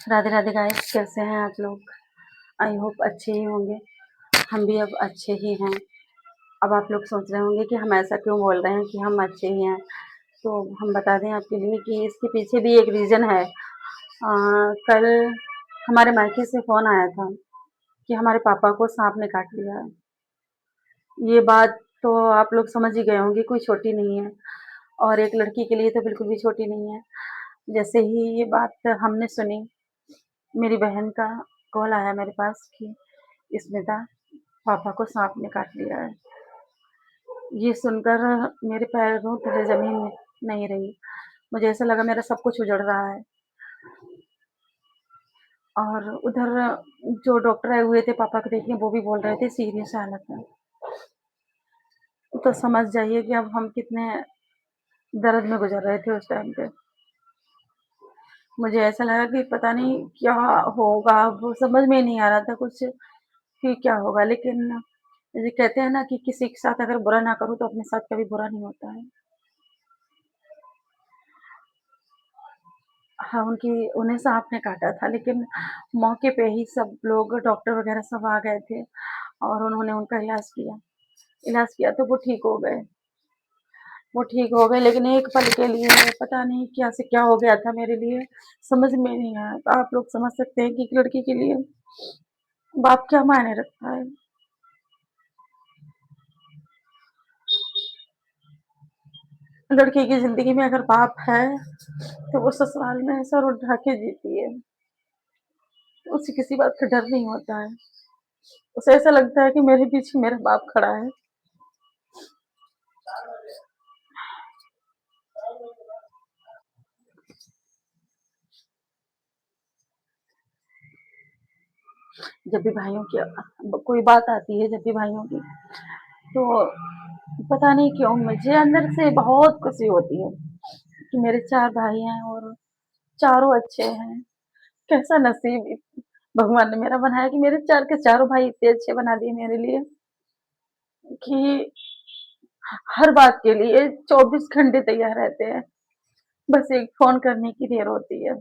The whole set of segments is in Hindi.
राधे राधे गाइस, कैसे हैं आप लोग? आई होप अच्छे ही होंगे। हम भी अब अच्छे ही हैं। अब आप लोग सोच रहे होंगे कि हम ऐसा क्यों बोल रहे हैं कि हम अच्छे ही हैं। तो हम बता दें आपके लिए कि इसके पीछे भी एक रीज़न है। कल हमारे मायके से फ़ोन आया था कि हमारे पापा को सांप ने काट लिया है। ये बात तो आप लोग समझ ही गए होंगे, कोई छोटी नहीं है और एक लड़की के लिए तो बिल्कुल भी छोटी नहीं है। जैसे ही ये बात हमने सुनी, मेरी बहन का कॉल आया मेरे पास कि स्मिता, पापा को सांप ने काट लिया है। ये सुनकर मेरे पैरों तले ज़मीन नहीं रही। मुझे ऐसा लगा मेरा सब कुछ उजड़ रहा है। और उधर जो डॉक्टर आए हुए थे पापा को देखने, वो भी बोल रहे थे सीरियस हालत है। तो समझ जाइए कि अब हम कितने दर्द में गुजर रहे थे उस टाइम पे। मुझे ऐसा लगा कि पता नहीं क्या होगा, वो समझ में नहीं आ रहा था कुछ कि क्या होगा। लेकिन ये कहते हैं ना कि किसी के साथ अगर बुरा ना करो तो अपने साथ कभी बुरा नहीं होता है। हाँ, उन्हें सांप ने काटा था, लेकिन मौके पे ही सब लोग डॉक्टर वगैरह सब आ गए थे और उन्होंने उनका इलाज किया। इलाज किया तो वो ठीक हो गए, लेकिन एक पल के लिए पता नहीं क्या से क्या हो गया था मेरे लिए, समझ में नहीं आया। तो आप लोग समझ सकते हैं कि एक लड़की के लिए बाप क्या मायने रखता है। लड़की की ज़िंदगी में अगर बाप है, तो वो ससुराल में सर उठा के जीती है। उसे किसी बात का डर नहीं होता है। उसे ऐसा लगता है कि मेरे पीछे मेरा बाप खड़ा है। जब भी भाइयों की कोई बात आती है, जब भी भाइयों की, तो पता नहीं क्यों मुझे अंदर से बहुत खुशी होती है कि मेरे 4 भाई हैं और चारों अच्छे हैं। कैसा नसीब भगवान ने मेरा बनाया कि मेरे 4 के चारों भाई इतने अच्छे बना दिए मेरे लिए कि हर बात के लिए 24 घंटे तैयार रहते हैं। बस एक फ़ोन करने की देर होती है।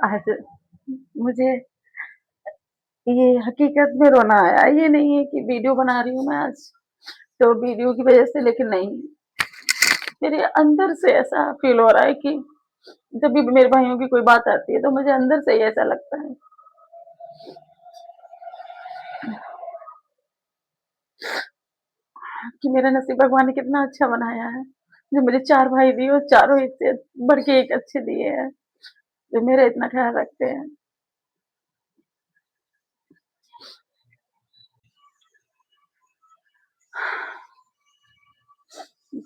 आज मुझे ये हकीकत में रोना आया। ये नहीं है कि वीडियो बना रही हूँ मैं आज, तो वीडियो की वज़ह से, लेकिन नहीं, मेरे अंदर से ऐसा फ़ील हो रहा है कि जब भी मेरे भाइयों की कोई बात आती है, तो मुझे अंदर से ही ऐसा लगता है कि मेरा नसीब भगवान ने कितना अच्छा बनाया है। जो मेरे 4 भाई दिए और चारों एक से बढ़ के एक अच्छे दिए हैं, जो मेरा इतना ख़्याल रखते हैं।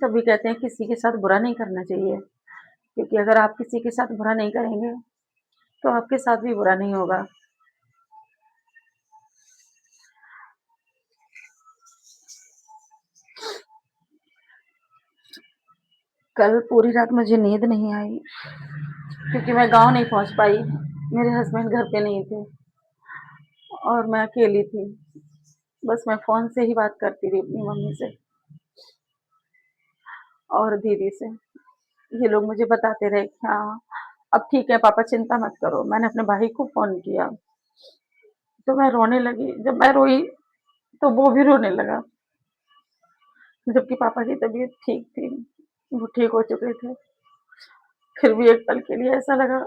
सभी कहते हैं किसी के साथ बुरा नहीं करना चाहिए, क्योंकि अगर आप किसी के साथ बुरा नहीं करेंगे, तो आपके साथ भी बुरा नहीं होगा। कल पूरी रात मुझे नींद नहीं आई, क्योंकि मैं गाँव नहीं पहुँच पाई। मेरे हस्बैंड घर पे नहीं थे और मैं अकेली थी। बस मैं फ़ोन से ही बात करती थी अपनी मम्मी से और दीदी से। ये लोग मुझे बताते रहे कि हाँ, अब ठीक है पापा, चिंता मत करो। मैंने अपने भाई को फ़ोन किया, तो मैं रोने लगी। जब मैं रोई, तो वो भी रोने लगा, जबकि पापा की तबीयत ठीक थी, वो ठीक हो चुके थे। फिर भी एक पल के लिए ऐसा लगा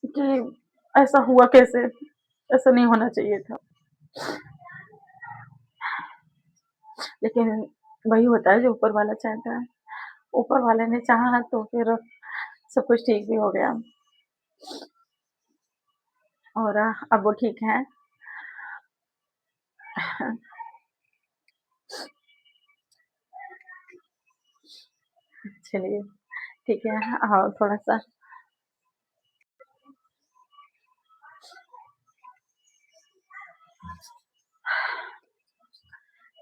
कि ऐसा हुआ कैसे? ऐसा नहीं होना चाहिए था। लेकिन वही होता है जो ऊपर वाला चाहता है। ऊपर वाले ने चाहा तो फिर सब कुछ ठीक भी हो गया और अब वो ठीक हैं। चलिए, ठीक है। हाँ, थोड़ा-सा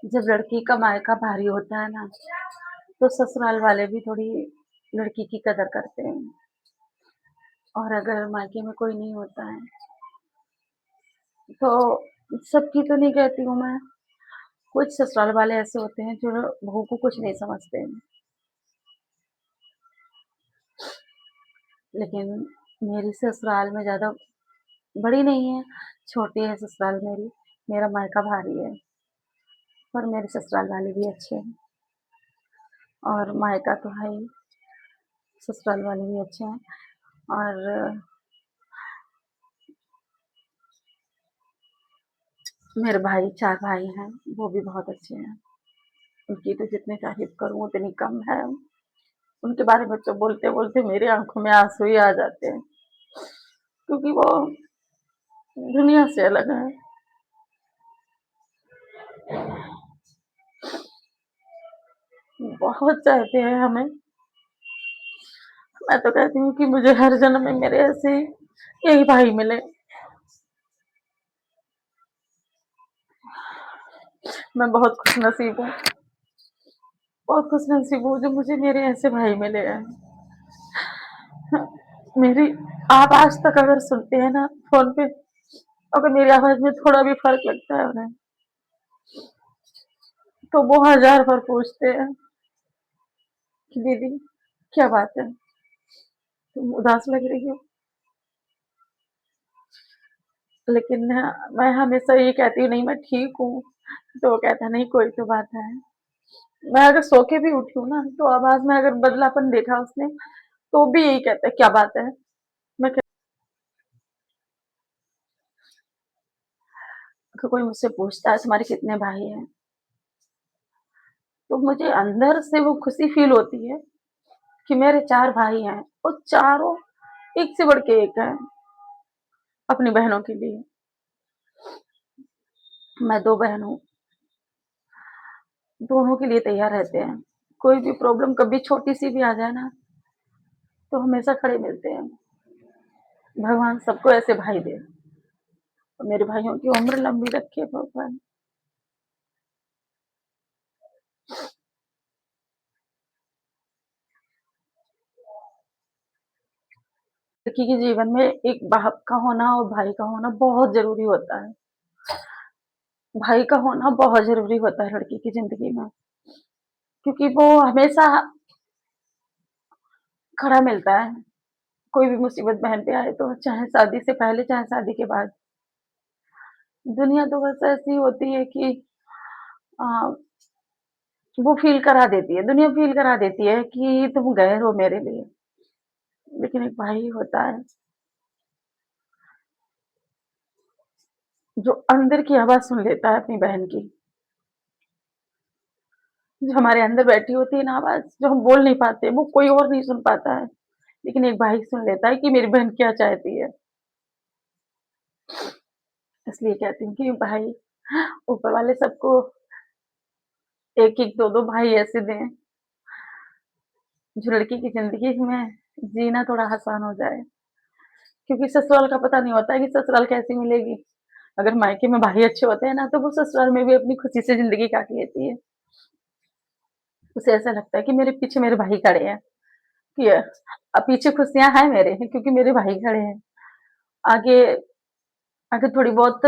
जब लड़की का मायका भारी होता है ना, तो ससुराल वाले भी थोड़ी लड़की की कदर करते हैं। और अगर मायके में कोई नहीं होता है, तो सबकी तो नहीं कहती हूँ मैं, कुछ ससुराल वाले ऐसे होते हैं जो बहू को कुछ नहीं समझते हैं। लेकिन मेरी ससुराल में ज़्यादा बड़ी नहीं है, छोटी है ससुराल मेरी। मेरा मायका भारी है, पर मेरे ससुराल वाले भी अच्छे हैं और मायका तो है ही, ससुराल वाले भी अच्छे हैं और मेरे भाई 4 भाई हैं, वो भी बहुत अच्छे हैं। उनकी तो जितनी तारीफ़ करूँ उतनी कम है। उनके बारे में तो बोलते-बोलते मेरी आँखों में आँसू ही आ जाते हैं, क्योंकि वो दुनिया से अलग हैं। बहुत चाहते हैं हमें। मैं तो कहती हूँ कि मुझे हर जन्म में मेरे ऐसे ही यही भाई मिले। मैं बहुत खुशनसीब हूँ, बहुत खुशनसीब हूँ जो मुझे मेरे ऐसे भाई मिले हैं। मेरी आप आज तक अगर सुनते हैं ना फ़ोन पे, अगर मेरी आवाज़ में थोड़ा भी फ़र्क लगता है उन्हें, तो वो हज़ार बार पूछते हैं कि दीदी क्या बात है? तुम उदास लग रही हो? लेकिन मैं हमेशा ये कहती हूँ नहीं मैं ठीक हूँ, तो वो कहता है नहीं कोई तो बात है। मैं अगर सो के भी उठी हूँ ना, तो आवाज़ में अगर बदलापन देखा उसने, तो भी यही कहता है क्या बात है? मैं अगर कोई मुझसे पूछता है तुम्हारे कितने भाई हैं? तो मुझे अंदर से वो खुशी फ़ील होती है कि मेरे 4 भाई हैं और चारों एक से बढ़ के एक हैं अपनी बहनों के लिए। मैं 2 बहन हूँ, दोनों के लिए तैयार रहते हैं। कोई भी प्रॉब्लम कभी छोटी-सी भी आ जाए ना, तो हमेशा खड़े मिलते हैं। भगवान सबको ऐसे भाई दे और मेरे भाइयों की उम्र लंबी रखे भगवान। लड़की के जीवन में एक बाप का होना और भाई का होना बहुत ज़रूरी होता है। भाई का होना बहुत ज़रूरी होता है लड़की की ज़िंदगी में, क्योंकि वो हमेशा खड़ा मिलता है। कोई भी मुसीबत बहन पे आए तो चाहे शादी से पहले चाहे शादी के बाद। दुनिया तो बस ऐसी होती है कि अ, वो फ़ील करा देती है, दुनिया फ़ील करा देती है कि तुम गए हो मेरे लिए, लेकिन एक भाई होता है जो अंदर की आवाज़ सुन लेता है अपनी बहन की, जो हमारे अंदर बैठी होती है ना आवाज़, जो हम बोल नहीं पाते, वो कोई और नहीं सुन पाता है, लेकिन एक भाई सुन लेता है कि मेरी बहन क्या चाहती है। इसलिए कहती हूँ कि भाई ऊपर वाले सबको 1-1, 2-2 भाई ऐसे दें, जो लड़की की ज़िंदगी में जीना थोड़ा आसान हो जाए, क्योंकि ससुराल का पता नहीं होता है कि ससुराल कैसी मिलेगी। अगर मायके में भाई अच्छे होते हैं ना, तो वो ससुराल में भी अपनी खुशी से ज़िंदगी काट लेती है। उसे ऐसा लगता है कि मेरे पीछे मेरे भाई खड़े हैं, कि अब पीछे खुशियाँ हैं मेरे, क्योंकि मेरे भाई खड़े हैं। आगे अगर थोड़ी बहुत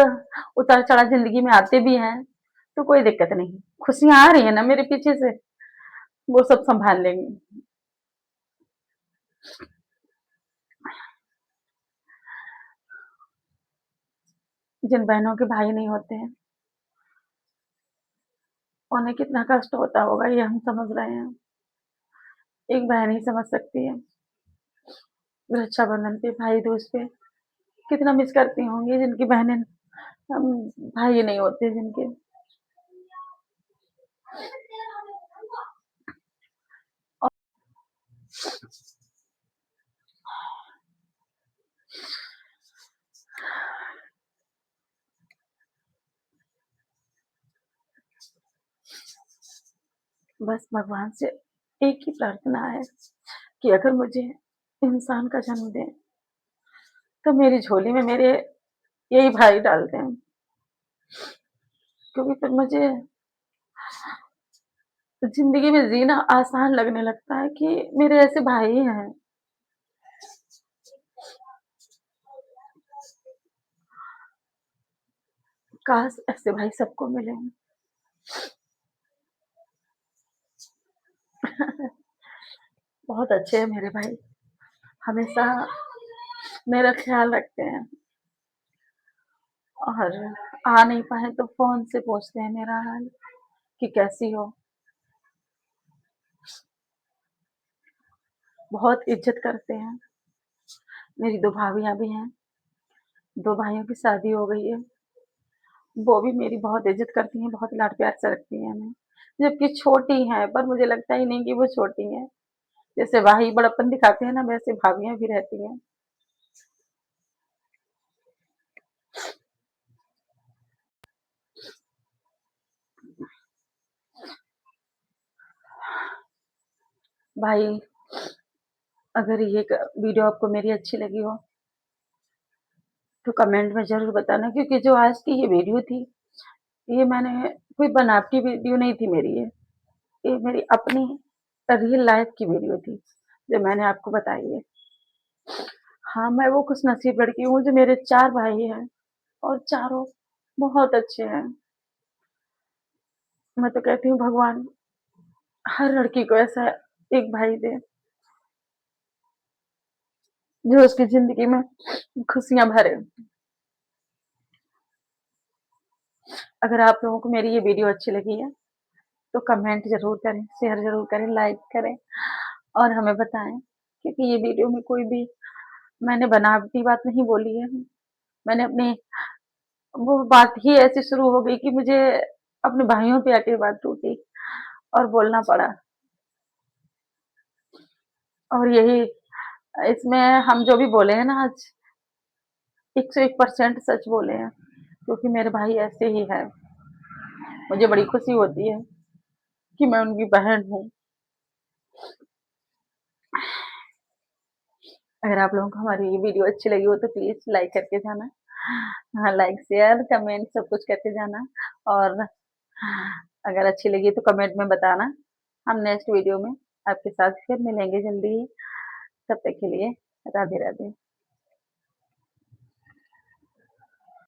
उतार-चढ़ाव ज़िंदगी में आते भी हैं, तो कोई दिक्कत नहीं। खुशियाँ आ रही हैं ना मेरे पीछे से, वो सब सँभाल लेंगे। जिन बहनों के भाई नहीं होते हैं, उन्हें कितना कष्ट होता होगा ये हम समझ रहे हैं। एक बहन ही समझ सकती है। रक्षाबंधन पे, भाई दूज पे कितना मिस करती होंगी जिनकी बहनें भाई नहीं होते जिनके। बस भगवान से एक ही प्रार्थना है कि अगर मुझे इंसान का जन्म दें, तो मेरी झोली में मेरे यही भाई डाल दें, क्योंकि फिर मुझे ज़िंदगी में जीना आसान लगने लगता है कि मेरे ऐसे भाई हैं। काश ऐसे भाई सबको मिले। बहुत अच्छे हैं मेरे भाई, हमेशा मेरा ख़्याल रखते हैं और आ नहीं पाए तो फ़ोन से पूछते हैं मेरा हाल कि कैसी हो? बहुत इज़्ज़त करते हैं। मेरी 2 भाभियाँ भी हैं, 2 भाइयों की शादी हो गई है। वो भी मेरी बहुत इज़्ज़त करती हैं, बहुत लाड-प्यार से रखती हैं हमें। जबकि छोटी हैं, पर मुझे लगता ही नहीं कि वो छोटी हैं। जैसे भाई बड़प्पन दिखाते हैं ना, वैसे भाभियाँ भी रहती हैं। भाई, अगर ये वीडियो आपको मेरी अच्छी लगी हो, तो कमेंट में ज़रूर बताना क्योंकि जो आज की ये वीडियो थी, ये मैंने कोई बनावटी वीडियो नहीं थी मेरी ये। ये मेरी अपनी रियल लाइफ़ की वीडियो थी, जो मैंने आपको बताई है। हाँ, मैं वो खुशनसीब लड़की हूँ जो मेरे 4 भाई हैं और चारों बहुत अच्छे हैं। मैं तो कहती हूँ भगवान हर लड़की को ऐसा एक भाई दे, जो उसकी ज़िंदगी में खुशियाँ भरे। अगर आप लोगों को मेरी ये वीडियो अच्छी लगी है, तो कमेंट ज़रूर करें, शेयर ज़रूर करें, लाइक करें और हमें बताएँ क्योंकि ये वीडियो में कोई भी मैंने बनावटी बात नहीं बोली है। मैंने अपनी वो बात ही ऐसी शुरू हो गई कि मुझे अपने भाइयों पे आके बात टूटी और बोलना पड़ा और यही इसमें हम जो भी बोले हैं ना आज 101% सच बोले हैं क्योंकि मेरे भाई ऐसे ही हैं। मुझे बड़ी खुशी होती है कि मैं उनकी बहन हूँ। अगर आप लोगों को हमारी ये वीडियो अच्छी लगी हो तो प्लीज़ लाइक करके जाना। हाँ, लाइक, शेयर, कमेंट सब कुछ करके जाना और अगर अच्छी लगी तो कमेंट में बताना। हम नेक्स्ट वीडियो में आपके साथ फिर मिलेंगे जल्दी ही। तब तक के लिए राधे-राधे।